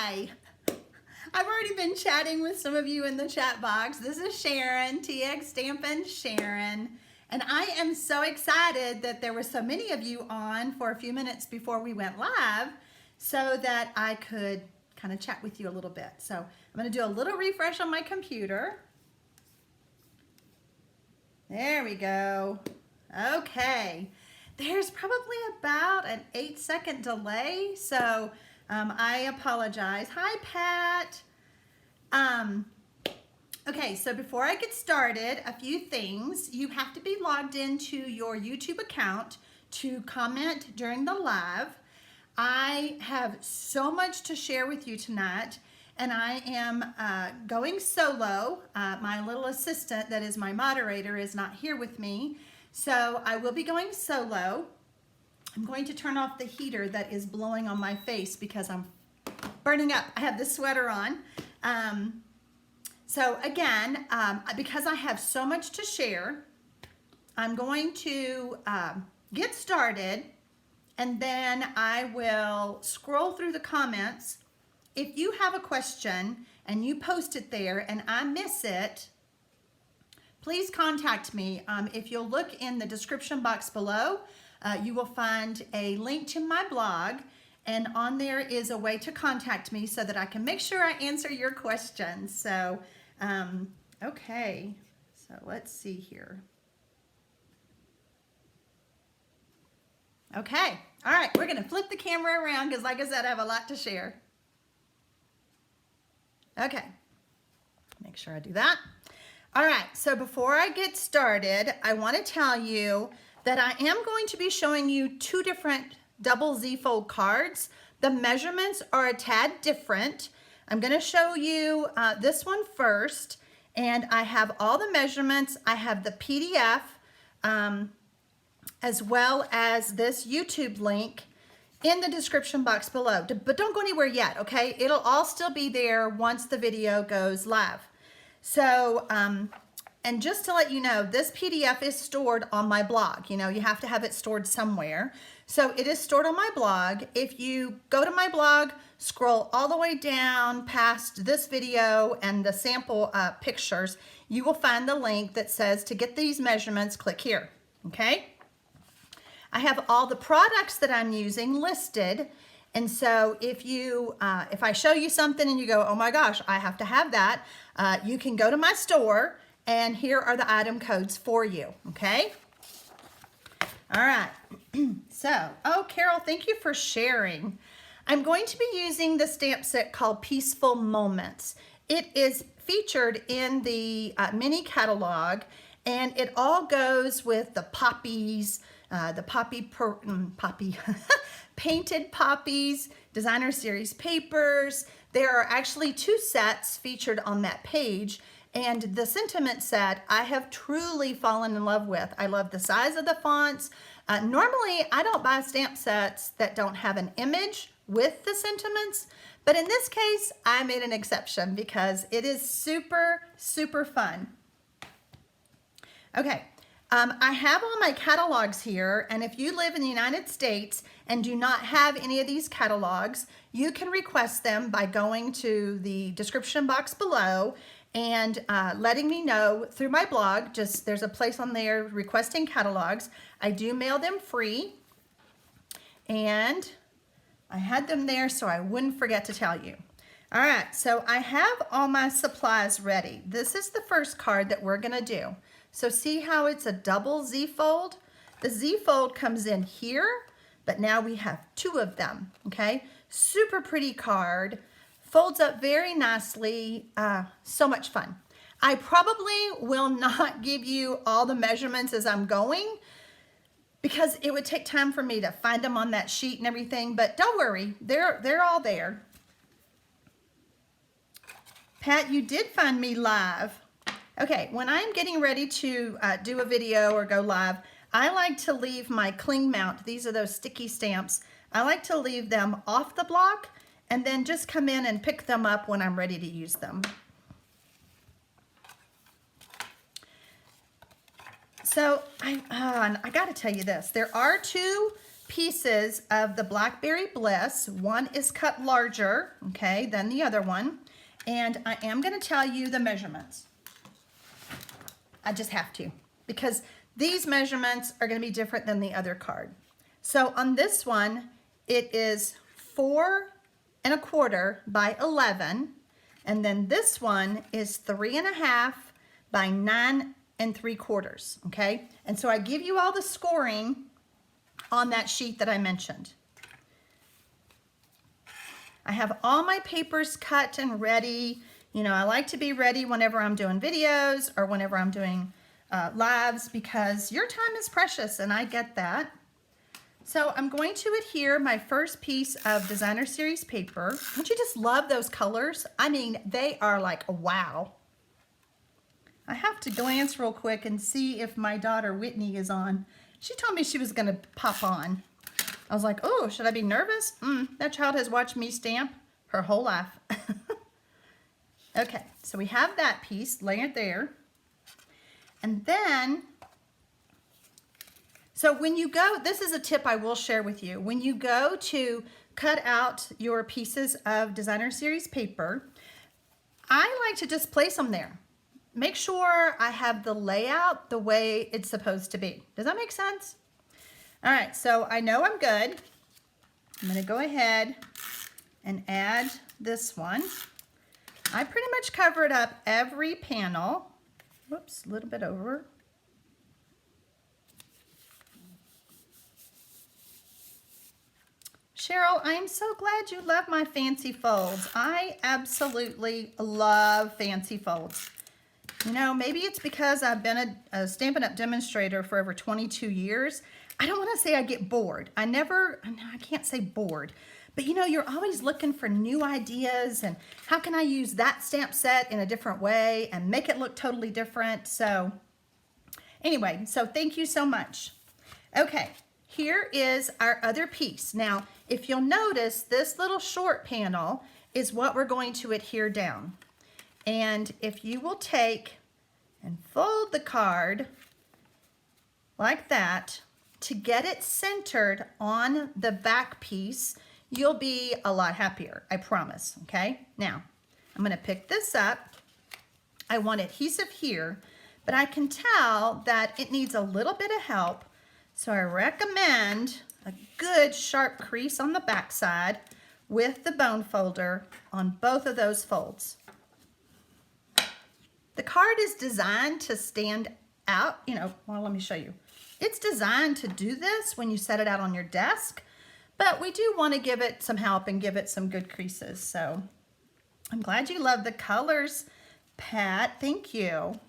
Hi. I've already been chatting with some of you in the chat box. This is Sharon, TxStampin Sharon. And I am so excited that there were so many of you on for a few minutes before we went live so that I could kind of chat with you a little bit. So I'm going to do a little refresh on my computer. There we go. Okay. There's probably about an 8-second delay, so I apologize. Hi, Pat. Okay, so before I get started, a few things. You have to be logged into your YouTube account to comment during the live. I have so much to share with you tonight, and I am going solo. My little assistant, that is my moderator, is not here with me, so I will be going solo. I'm going to turn off the heater that is blowing on my face because I'm burning up. I have this sweater on. So again, because I have so much to share, I'm going to get started, and then I will scroll through the comments. If you have a question and you post it there and I miss it, please contact me. If you'll look in the description box below, you will find a link to my blog, and on there is a way to contact me so that I can make sure I answer your questions. So, okay, so let's see here. Okay, all right, we're gonna flip the camera around because like I said, I have a lot to share. Okay, make sure I do that. All right, so before I get started, I want to tell you that I am going to be showing you two different double Z-fold cards. The measurements are a tad different. I'm going to show you this one first, and I have all the measurements. I have the PDF as well as this YouTube link in the description box below. But don't go anywhere yet, okay? It'll all still be there once the video goes live. So, and just to let you know, this PDF is stored on my blog. You know, you have to have it stored somewhere. So it is stored on my blog. If you go to my blog, scroll all the way down past this video and the sample pictures, you will find the link that says to get these measurements, click here, okay? I have all the products that I'm using listed. And so if I show you something and you go, oh my gosh, I have to have that, you can go to my store and here are the item codes for you, okay? All right, so, oh, Carol, thank you for sharing. I'm going to be using the stamp set called Peaceful Moments. It is featured in the mini catalog, and it all goes with the poppies, the painted poppies, designer series papers. There are actually 2 sets featured on that page, and the sentiment set I have truly fallen in love with. I love the size of the fonts. Normally I don't buy stamp sets that don't have an image with the sentiments, but in this case I made an exception because it is super, super fun. Okay. I have all my catalogs here, and if you live in the United States and do not have any of these catalogs, you can request them by going to the description box below and letting me know through my blog. Just there's a place on there requesting catalogs. I do mail them free, and I had them there so I wouldn't forget to tell you. All right, so I have all my supplies ready. This is the first card that we're gonna do. So see how it's a double Z-fold? The Z-fold comes in here, but now we have 2 of them, okay? Super pretty card, folds up very nicely, so much fun. I probably will not give you all the measurements as I'm going because it would take time for me to find them on that sheet and everything, but don't worry, they're all there. Pat, you did find me live. Okay, when I'm getting ready to do a video or go live, I like to leave my cling mount. These are those sticky stamps. I like to leave them off the block and then just come in and pick them up when I'm ready to use them. So I got to tell you this. There are 2 pieces of the Blackberry Bliss. One is cut larger, okay, than the other one. And I am going to tell you the measurements. I just have to, because these measurements are going to be different than the other card. So on this one, it is 4 1/4 by 11. And then this one is 3 1/2 by 9 3/4, okay? And so I give you all the scoring on that sheet that I mentioned. I have all my papers cut and ready. You know, I like to be ready whenever I'm doing videos or whenever I'm doing lives, because your time is precious and I get that. So I'm going to adhere my first piece of designer series paper. Don't you just love those colors? I mean, they are like, wow. I have to glance real quick and see if my daughter Whitney is on. She told me she was going to pop on. I was like, oh, should I be nervous? That child has watched me stamp her whole life. Okay, so we have that piece layered there. And then, so when you go, this is a tip I will share with you. When you go to cut out your pieces of designer series paper, I like to just place them there. Make sure I have the layout the way it's supposed to be. Does that make sense? All right, so I know I'm good. I'm gonna go ahead and add this one. I pretty much covered up every panel. Whoops, a little bit over. Cheryl, I'm so glad you love my fancy folds. I absolutely love fancy folds. You know, maybe it's because I've been a Stampin' Up! Demonstrator for over 22 years. I don't want to say I get bored. I can't say bored. But you know, you're always looking for new ideas and how can I use that stamp set in a different way and make it look totally different. So anyway, so thank you so much. Okay, here is our other piece. Now, if you'll notice, this little short panel is what we're going to adhere down. And if you will take and fold the card like that to get it centered on the back piece, you'll be a lot happier, I promise, okay? Now, I'm gonna pick this up. I want adhesive here, but I can tell that it needs a little bit of help, so I recommend a good sharp crease on the back side with the bone folder on both of those folds. The card is designed to stand out, you know, well, let me show you. It's designed to do this when you set it out on your desk, but we do want to give it some help and give it some good creases. So I'm glad you love the colors, Pat. Thank you. All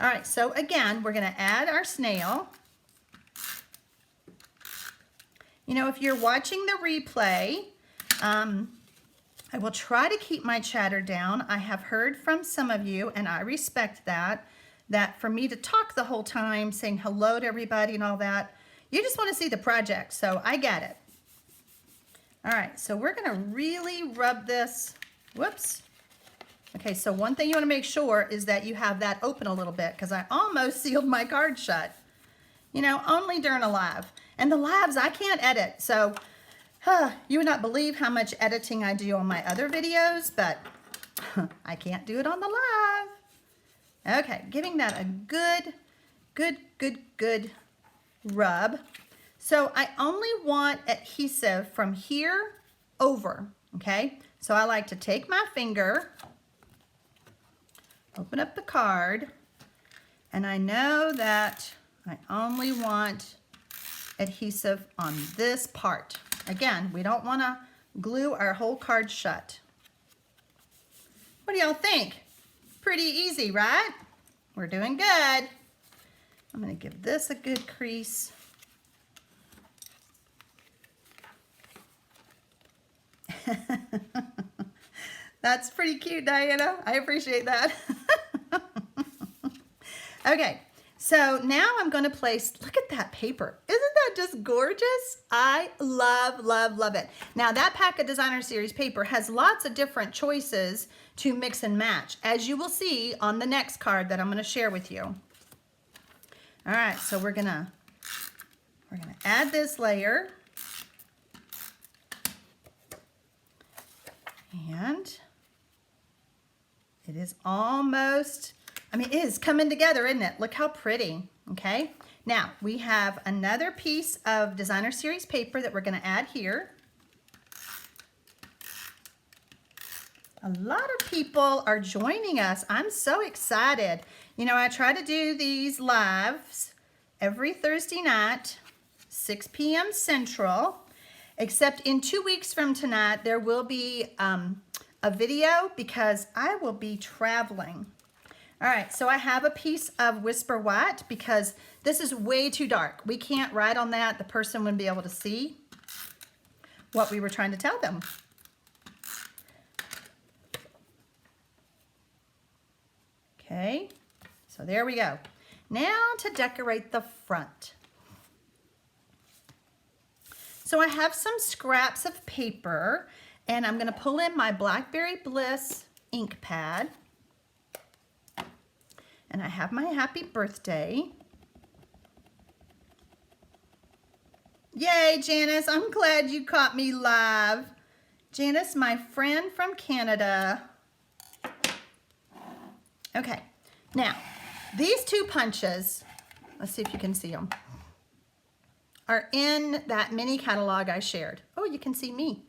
right, so again, we're going to add our snail. You know, if you're watching the replay, I will try to keep my chatter down. I have heard from some of you, and I respect that for me to talk the whole time, saying hello to everybody and all that, you just want to see the project, so I get it. All right, so we're gonna really rub this, whoops. Okay, so one thing you wanna make sure is that you have that open a little bit, because I almost sealed my card shut. You know, only during a live. And the lives, I can't edit, so you would not believe how much editing I do on my other videos, but I can't do it on the live. Okay, giving that a good rub. So I only want adhesive from here over, okay? So I like to take my finger, open up the card, and I know that I only want adhesive on this part. Again, we don't want to glue our whole card shut. What do y'all think? Pretty easy, right? We're doing good. I'm going to give this a good crease. That's pretty cute, Diana. I appreciate that. Okay, so now I'm going to place, look at that paper. Isn't that just gorgeous? I love it. Now that pack of designer series paper has lots of different choices to mix and match, as you will see on the next card that I'm going to share with you. All right, so we're gonna add this layer. And it is almost, I mean, it is coming together, isn't it? Look how pretty, okay? Now, we have another piece of designer series paper that we're gonna add here. A lot of people are joining us. I'm so excited. You know, I try to do these lives every Thursday night, 6 p.m. Central, except in 2 weeks from tonight, there will be a video because I will be traveling. All right, so I have a piece of Whisper White because this is way too dark. We can't write on that. The person wouldn't be able to see what we were trying to tell them. Okay, so there we go. Now to decorate the front. So I have some scraps of paper and I'm gonna pull in my Blackberry Bliss ink pad. And I have my happy birthday. Yay, Janice, I'm glad you caught me live. Janice, my friend from Canada. Okay, now, these two punches, let's see if you can see them, are in that mini catalog I shared. Oh, you can see me.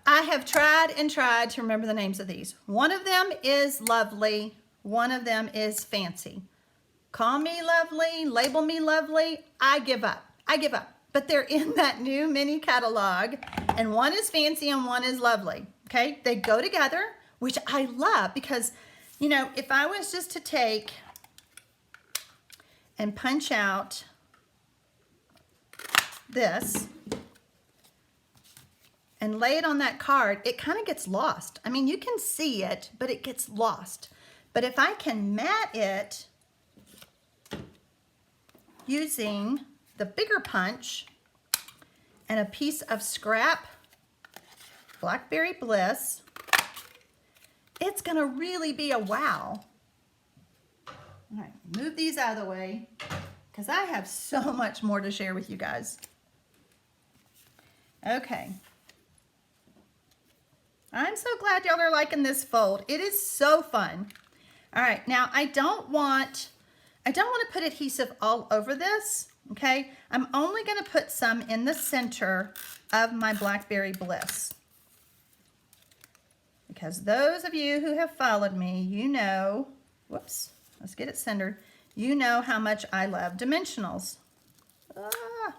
I have tried and tried to remember the names of these. One of them is Lovely, one of them is Fancy. Call me Lovely, label me Lovely, I give up. I give up. But they're in that new mini catalog, and one is Fancy and one is Lovely, okay? They go together, which I love because, you know, if I was just to take and punch out this and lay it on that card, it kind of gets lost. I mean, you can see it, but it gets lost. But if I can mat it using the bigger punch and a piece of scrap Blackberry Bliss, it's gonna really be a wow. All right, move these out of the way because I have so much more to share with you guys. Okay. I'm so glad y'all are liking this fold. It is so fun. All right, now I don't want to put adhesive all over this, okay? I'm only gonna put some in the center of my Blackberry Bliss. Because those of you who have followed me, you know, whoops, let's get it centered. You know how much I love dimensionals. Ah.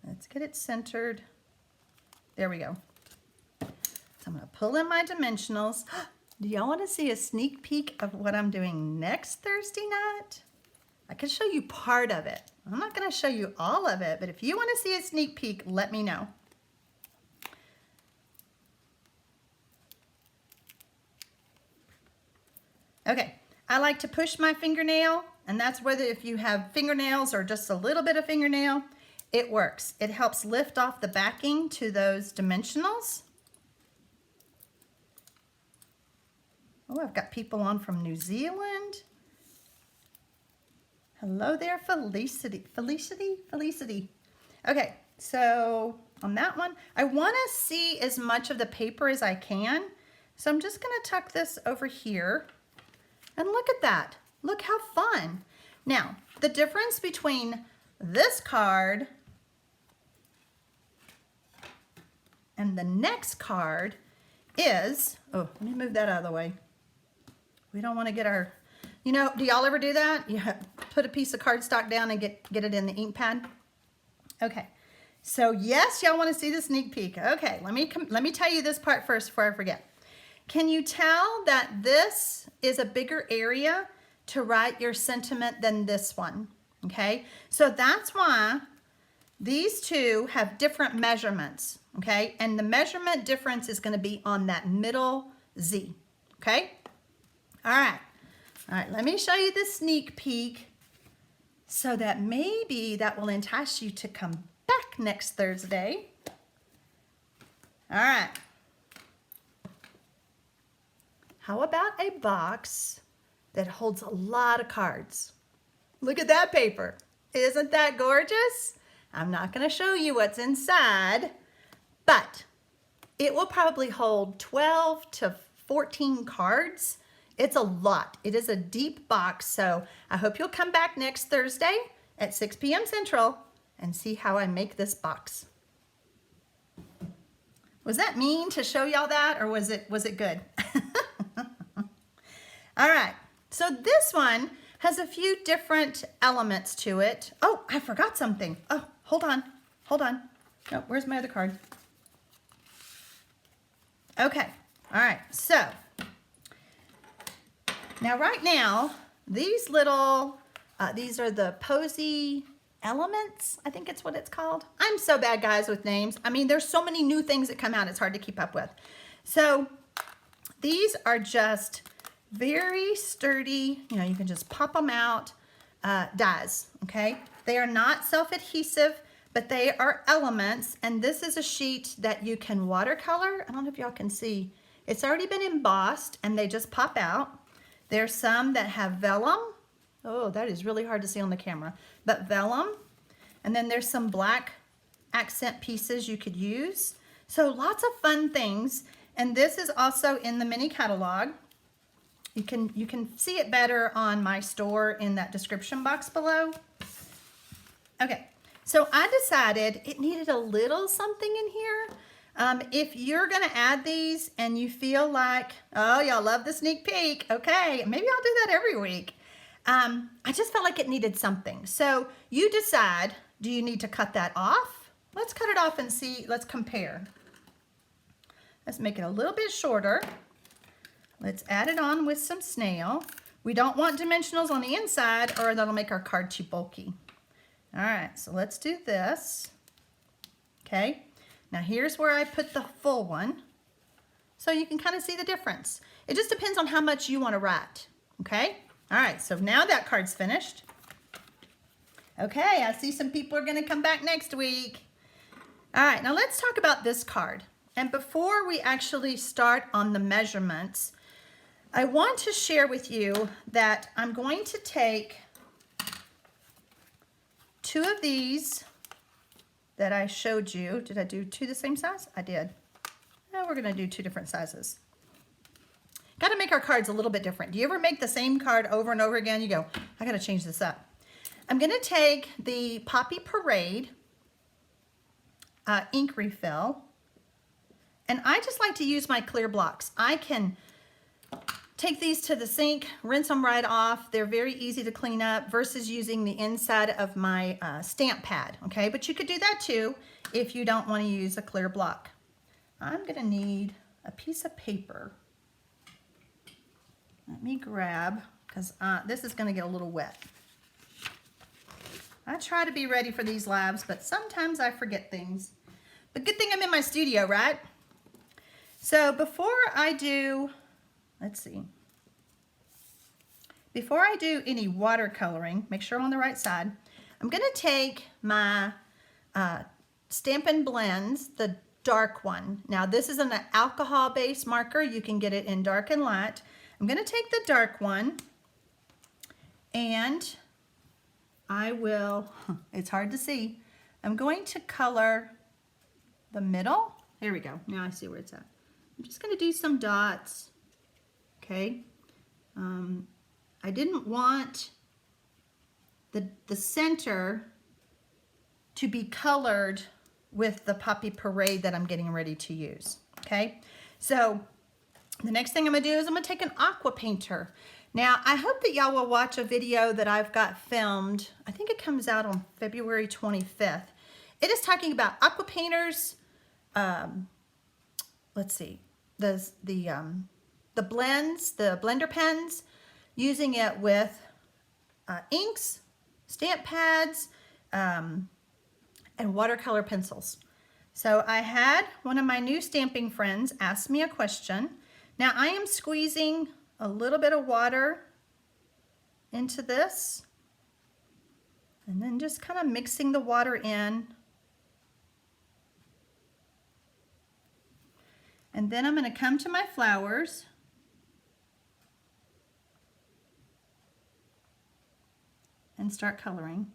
Let's get it centered. There we go. So I'm gonna pull in my dimensionals. Do y'all wanna see a sneak peek of what I'm doing next Thursday night? I can show you part of it. I'm not gonna show you all of it, but if you wanna see a sneak peek, let me know. Okay, I like to push my fingernail, and that's whether if you have fingernails or just a little bit of fingernail, it works. It helps lift off the backing to those dimensionals. Oh, I've got people on from New Zealand. Hello there, Felicity. Felicity. Okay, so on that one, I want to see as much of the paper as I can. So I'm just going to tuck this over here. And look at that. Look how fun. Now, the difference between this card and the next card is, oh, let me move that out of the way. We don't want to get our, you know, do y'all ever do that? You put a piece of cardstock down and get it in the ink pad? Okay. So yes, y'all want to see the sneak peek. Okay, let me tell you this part first before I forget. Can you tell that this is a bigger area to write your sentiment than this one? Okay, so that's why these two have different measurements, okay? And the measurement difference is going to be on that middle Z, okay? All right, let me show you the sneak peek so that maybe that will entice you to come back next Thursday. All right. How about a box that holds a lot of cards? Look at that paper. Isn't that gorgeous? I'm not going to show you what's inside, but it will probably hold 12 to 14 cards. It's a lot. It is a deep box, so I hope you'll come back next Thursday at 6 p.m. Central and see how I make this box. Was that mean to show y'all that, or was it good? All right, so this one has a few different elements to it. Oh, I forgot something. Oh, hold on. Oh, where's my other card? Okay, all right, so now right now, these little, these are the Posy Elements, I think it's what it's called. I'm so bad, guys, with names. I mean, there's so many new things that come out, it's hard to keep up with. So these are just very sturdy, you know, you can just pop them out, dies, okay? They are not self-adhesive, but they are elements, and this is a sheet that you can watercolor. I don't know if y'all can see. It's already been embossed, and they just pop out. There's some that have vellum. Oh, that is really hard to see on the camera, but vellum. And then there's some black accent pieces you could use. So lots of fun things. And this is also in the mini catalog. You can see it better on my store in that description box below. Okay, so I decided it needed a little something in here. If you're gonna add these and you feel like, oh, y'all love the sneak peek, okay, maybe I'll do that every week. I just felt like it needed something. So you decide, do you need to cut that off? Let's cut it off and see, let's compare. Let's make it a little bit shorter. Let's add it on with some snail. We don't want dimensionals on the inside or that'll make our card too bulky. All right, so let's do this. Okay, now here's where I put the full one. So you can kind of see the difference. It just depends on how much you want to write, okay? All right, so now that card's finished. Okay, I see some people are gonna come back next week. All right, now let's talk about this card. And before we actually start on the measurements, I want to share with you that I'm going to take 2 of these that I showed you. Did I do 2 the same size? I did. Now we're gonna do 2 different sizes. Got to make our cards a little bit different. Do you ever make the same card over and over again? You go, I got to change this up. I'm going to take the Poppy Parade ink refill, and I just like to use my clear blocks. I can take these to the sink, rinse them right off. They're very easy to clean up versus using the inside of my stamp pad, okay? But you could do that too if you don't want to use a clear block. I'm going to need a piece of paper. Let me grab, because this is going to get a little wet. I try to be ready for these labs, but sometimes I forget things. But good thing I'm in my studio, right? So before I do, let's see. Before I do any watercoloring, make sure I'm on the right side, I'm going to take my Stampin' Blends, the dark one. Now this is an alcohol-based marker. You can get it in dark and light. I'm going to take the dark one and I will, it's hard to see, I'm going to color the middle. Here we go. Now I see where it's at. I'm just going to do some dots. Okay. I didn't want the center to be colored with the Poppy Parade that I'm getting ready to use. Okay. So the next thing I'm gonna do is I'm gonna take an aqua painter. Now, I hope that y'all will watch a video that I've got filmed. I think it comes out on February 25th. It is talking about aqua painters. Let's see, the blends, the blender pens, using it with inks, stamp pads, and watercolor pencils. So I had one of my new stamping friends ask me a question. Now I am squeezing a little bit of water into this and then just kind of mixing the water in. And then I'm going to come to my flowers and start coloring.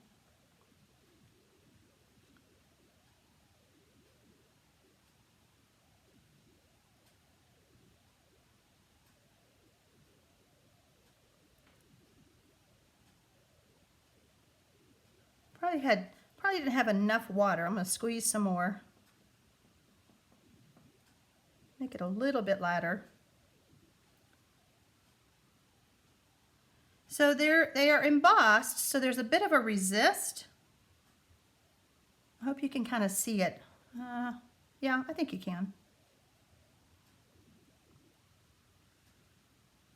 Probably didn't have enough water. I'm going to squeeze some more. Make it a little bit lighter. So they are embossed, so there's a bit of a resist. I hope you can kind of see it. Yeah, I think you can.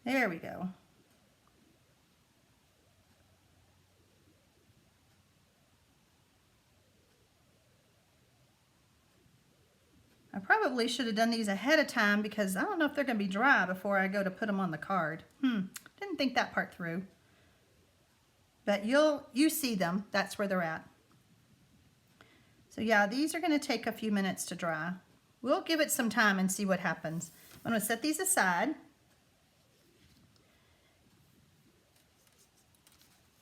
There we go. I probably should have done these ahead of time because I don't know if they're going to be dry before I go to put them on the card. Didn't think that part through. But you see them. That's where they're at. So yeah, these are going to take a few minutes to dry. We'll give it some time and see what happens. I'm going to set these aside.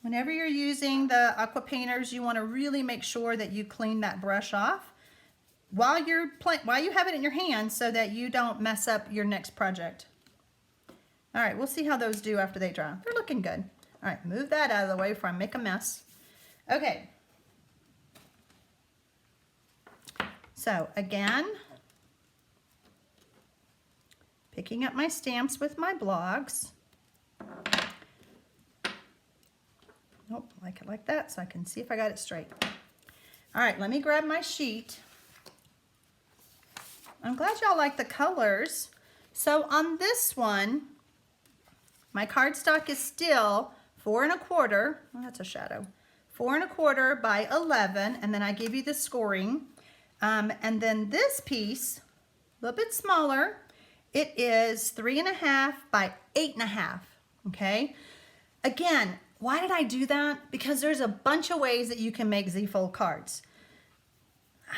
Whenever you're using the aqua painters, you want to really make sure that you clean that brush off while you have it in your hand so that you don't mess up your next project. All right, we'll see how those do after they dry. They're looking good. All right, move that out of the way before I make a mess. Okay. So again, picking up my stamps with my blogs. Nope, like it like that so I can see if I got it straight. All right, let me grab my sheet. I'm glad y'all like the colors. So on this one, my cardstock is still 4 1/4. Well, that's a shadow. 4 1/4 by 11, and then I give you the scoring. And then this piece, a little bit smaller, it is 3 1/2 by 8 1/2. Okay. Again, why did I do that? Because there's a bunch of ways that you can make Z-fold cards.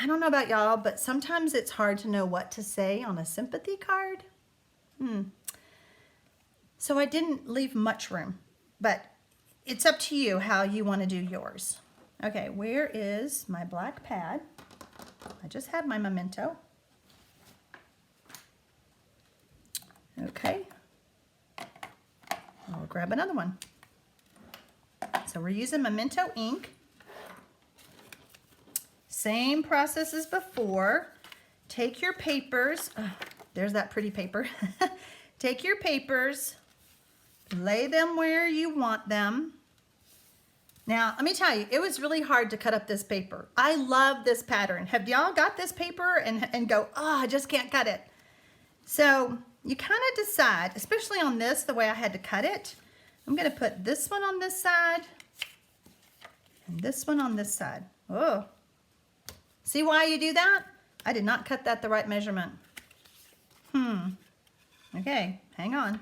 I don't know about y'all, but sometimes it's hard to know what to say on a sympathy card. So I didn't leave much room, but it's up to you how you want to do yours. Okay, where is my black pad? I just had my memento. Okay, I'll grab another one. So we're using memento ink. Same process as before. Take your papers. There's that pretty paper. Take your papers, lay them where you want them. Now, let me tell you, it was really hard to cut up this paper. I love this pattern. Have y'all got this paper and go, oh, I just can't cut it? So you kind of decide, especially on this, the way I had to cut it. I'm going to put this one on this side and this one on this side. Oh, see why you do that? I did not cut that the right measurement. Okay, hang on.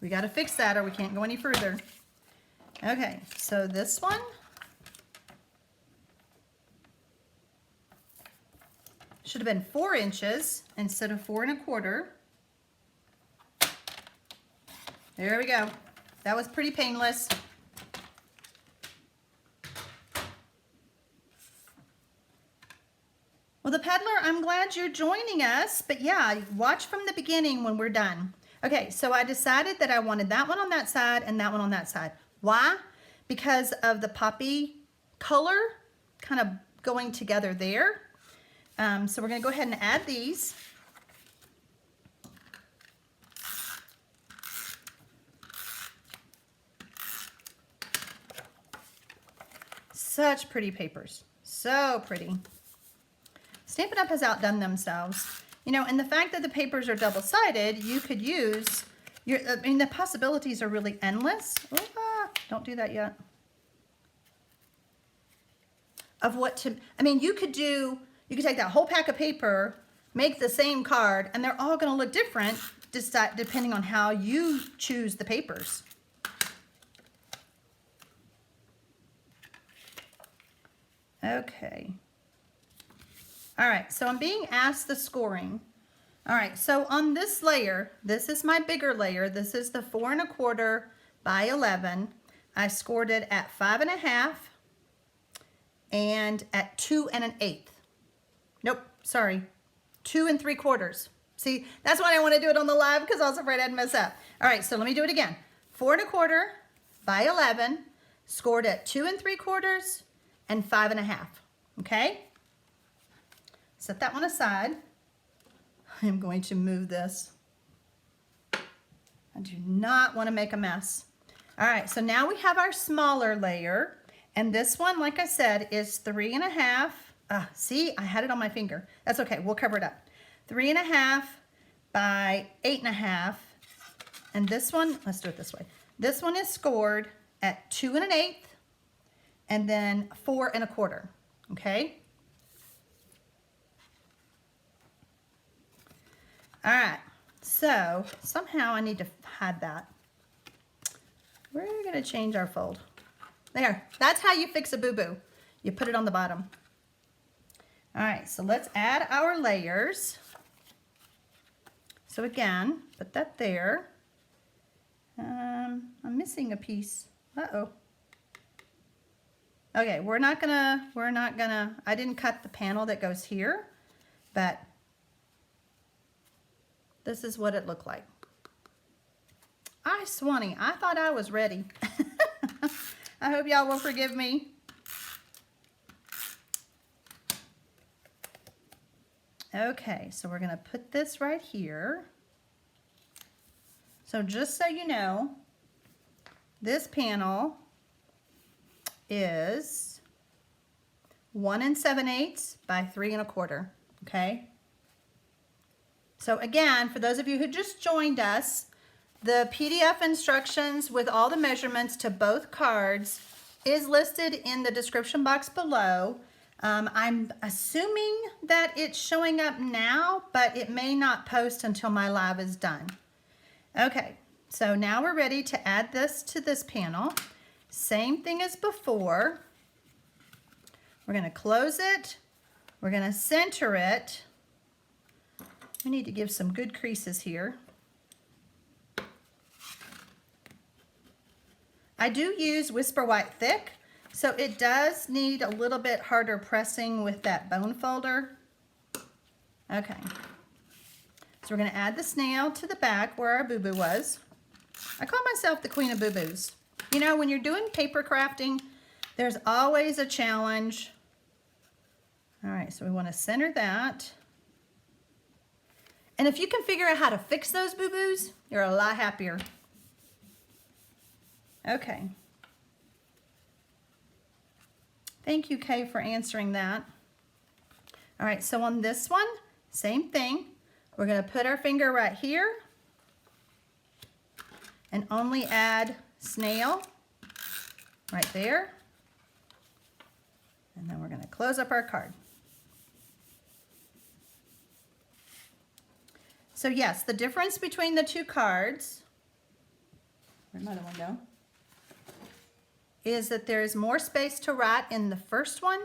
We got to fix that or we can't go any further. Okay, so this one should have been 4 inches instead of 4 1/4. There we go. That was pretty painless. Well, the peddler, I'm glad you're joining us, but yeah, watch from the beginning when we're done. Okay, so I decided that I wanted that one on that side and that one on that side. Why? Because of the poppy color kind of going together there. So we're going to go ahead and add these. Such pretty papers. So pretty. Stampin' Up! Has outdone themselves. You know, and the fact that the papers are double-sided, you could use, I mean, the possibilities are really endless. Don't do that yet. Of what to, I mean, you could take that whole pack of paper, make the same card, and they're all going to look different just depending on how you choose the papers. Okay. All right, so I'm being asked the scoring. All right, so on this layer, this is my bigger layer. This is the 4 1/4 by 11. I scored it at 5 1/2 and at 2 1/8. Nope, sorry, 2 3/4. See, that's why I want to do it on the live because I was afraid I'd mess up. All right, so let me do it again. 4 1/4 by 11, scored at 2 3/4 and 5 1/2. Okay? Set that one aside. I'm going to move this. I do not want to make a mess. All right, so now we have our smaller layer, and this one, like I said, is 3 1/2. See, I had it on my finger. That's okay, we'll cover it up. 3 1/2 by 8 1/2, and this one, let's do it this way. This one is scored at 2 1/8, and then 4 1/4. Okay. All right. So somehow I need to hide that. We're gonna change our fold. There. That's how you fix a boo-boo. You put it on the bottom. All right. So let's add our layers. So again, put that there. I'm missing a piece. Uh-oh. Okay, we're not gonna, I didn't cut the panel that goes here, but this is what it looked like. Swanee, I thought I was ready. I hope y'all will forgive me. Okay, so we're gonna put this right here. So just so you know, this panel is 1 7/8 by 3 1/4, okay? So again, for those of you who just joined us, the PDF instructions with all the measurements to both cards is listed in the description box below. I'm assuming that it's showing up now, but it may not post until my live is done. Okay, so now we're ready to add this to this panel. Same thing as before. We're going to close it. We're going to center it. We need to give some good creases here. I do use Whisper White Thick, so it does need a little bit harder pressing with that bone folder. Okay. So we're going to add the snail to the back where our boo-boo was. I call myself the queen of boo-boos. You know, when you're doing paper crafting, there's always a challenge. All right, so we want to center that. And if you can figure out how to fix those boo-boos, you're a lot happier. Okay. Thank you, Kay, for answering that. All right, so on this one, same thing. We're going to put our finger right here and only add snail right there. And then we're going to close up our card. So yes, the difference between the two cards, where'd my other one go? Is that there's more space to write in the first one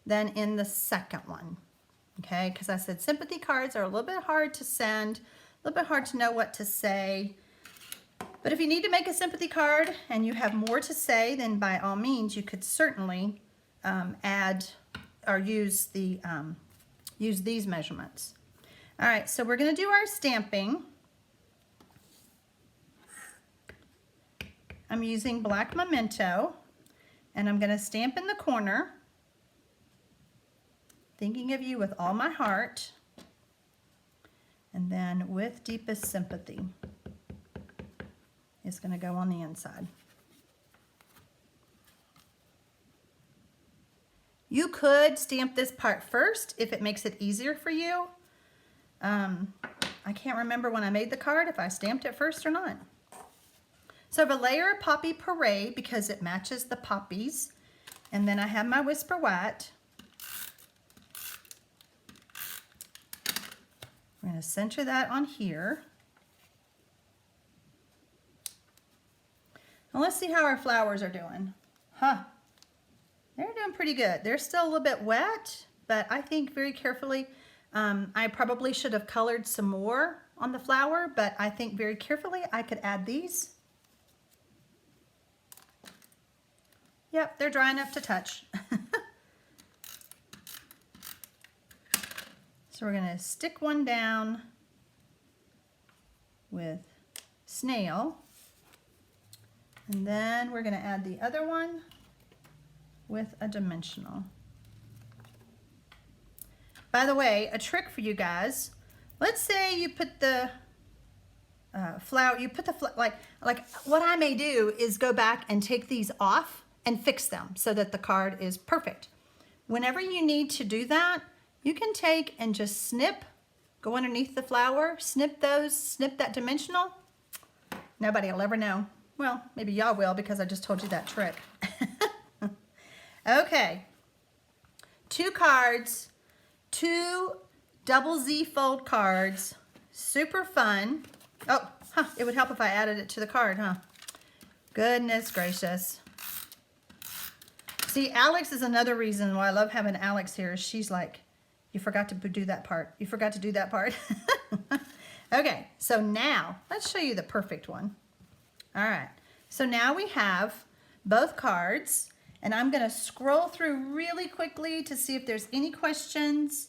than in the second one. Okay, because I said sympathy cards are a little bit hard to send, a little bit hard to know what to say. But if you need to make a sympathy card and you have more to say, then by all means you could certainly add or use these measurements. All right, so we're going to do our stamping. I'm using black memento, and I'm going to stamp in the corner, thinking of you with all my heart, and then with deepest sympathy. It's going to go on the inside. You could stamp this part first if it makes it easier for you. I can't remember when I made the card if I stamped it first or not. So I have a layer of Poppy Parade because it matches the poppies. And then I have my Whisper White. We're going to center that on here. Now let's see how our flowers are doing. They're doing pretty good. They're still a little bit wet, but I think very carefully, I probably should have colored some more on the flower, but I think very carefully I could add these. Yep, they're dry enough to touch. So we're going to stick one down with snail. And then we're going to add the other one with a dimensional. By the way, a trick for you guys. Let's say you put the flower, like what I may do is go back and take these off and fix them so that the card is perfect. Whenever you need to do that, you can take and just snip, go underneath the flower, snip that dimensional. Nobody will ever know. Well, maybe y'all will because I just told you that trick. Okay, 2 cards, 2 double Z fold cards, super fun. Oh, it would help if I added it to the card, huh? Goodness gracious. See, Alex is another reason why I love having Alex here. She's like, you forgot to do that part. You forgot to do that part. Okay, so now let's show you the perfect one. All right, so now we have both cards. And I'm going to scroll through really quickly to see if there's any questions.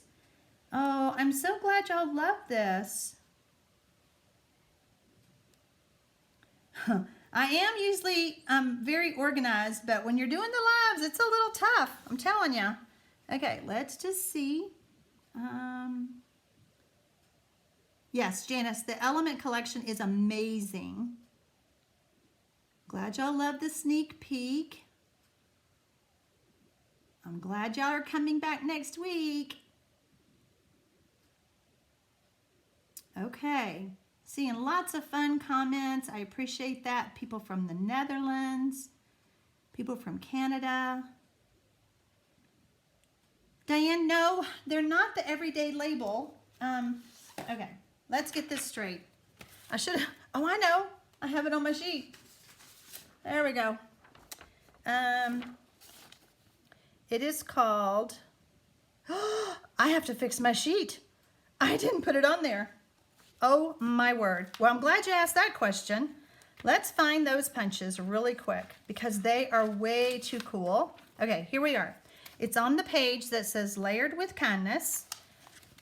Oh, I'm so glad y'all love this. I am usually very organized, but when you're doing the lives, it's a little tough. I'm telling you. Okay, let's just see. Yes, Janice, the Element collection is amazing. Glad y'all love the sneak peek. I'm glad y'all are coming back next week. Okay, seeing lots of fun comments. I appreciate that. People from the Netherlands, people from Canada. Diane, no, they're not the everyday label. Okay, let's get this straight. I should have, oh, I know. I have it on my sheet. There we go. It is called, I have to fix my sheet. I didn't put it on there. Oh my word. Well, I'm glad you asked that question. Let's find those punches really quick because they are way too cool. Okay, here we are. It's on the page that says Layered with Kindness.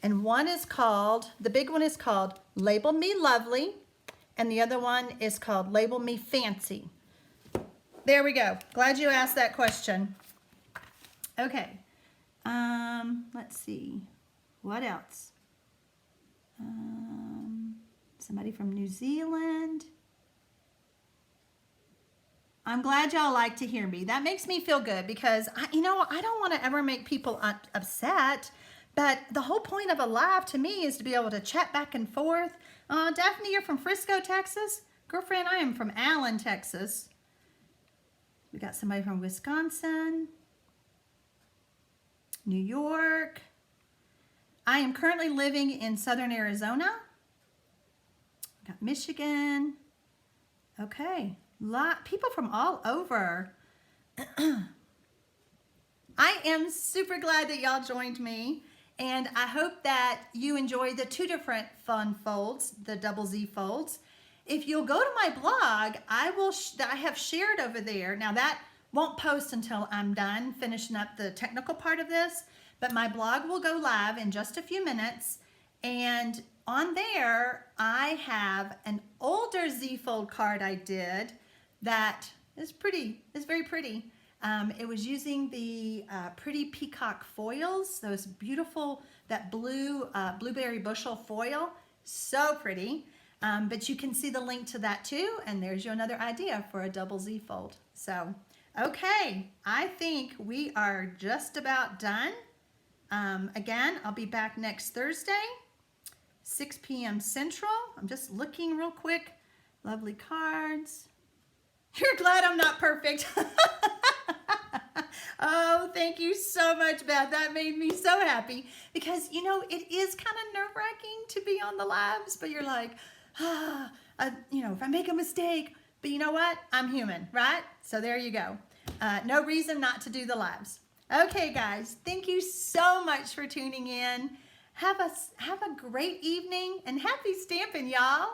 And one is called, the big one is called Label Me Lovely. And the other one is called Label Me Fancy. There we go. Glad you asked that question. Okay, let's see, what else? Somebody from New Zealand. I'm glad y'all like to hear me. That makes me feel good because, I don't want to ever make people upset, but the whole point of a live to me is to be able to chat back and forth. Daphne, you're from Frisco, Texas? Girlfriend, I am from Allen, Texas. We got somebody from Wisconsin. New York. I am currently living in Southern Arizona. Got Michigan. Okay, people from all over. I am super glad that y'all joined me, and I hope that you enjoy the 2 different fun folds, the double Z folds. If you'll go to my blog, I have shared over there. Now that won't post until I'm done finishing up the technical part of this, but my blog will go live in just a few minutes. And on there, I have an older Z-fold card I did that is very pretty. It was using the pretty peacock foils, those beautiful, that blue blueberry bushel foil, so pretty. But you can see the link to that too, and there's you another idea for a double Z fold. So, okay, I think we are just about done. Again, I'll be back next Thursday, 6 p.m. Central. I'm just looking real quick. Lovely cards. You're glad I'm not perfect. Oh, thank you so much, Beth. That made me so happy because, it is kind of nerve-wracking to be on the lives, but you're like, if I make a mistake, but you know what? I'm human, right? So there you go. No reason not to do the lives. Okay, guys, thank you so much for tuning in. Have a great evening and happy stamping, y'all.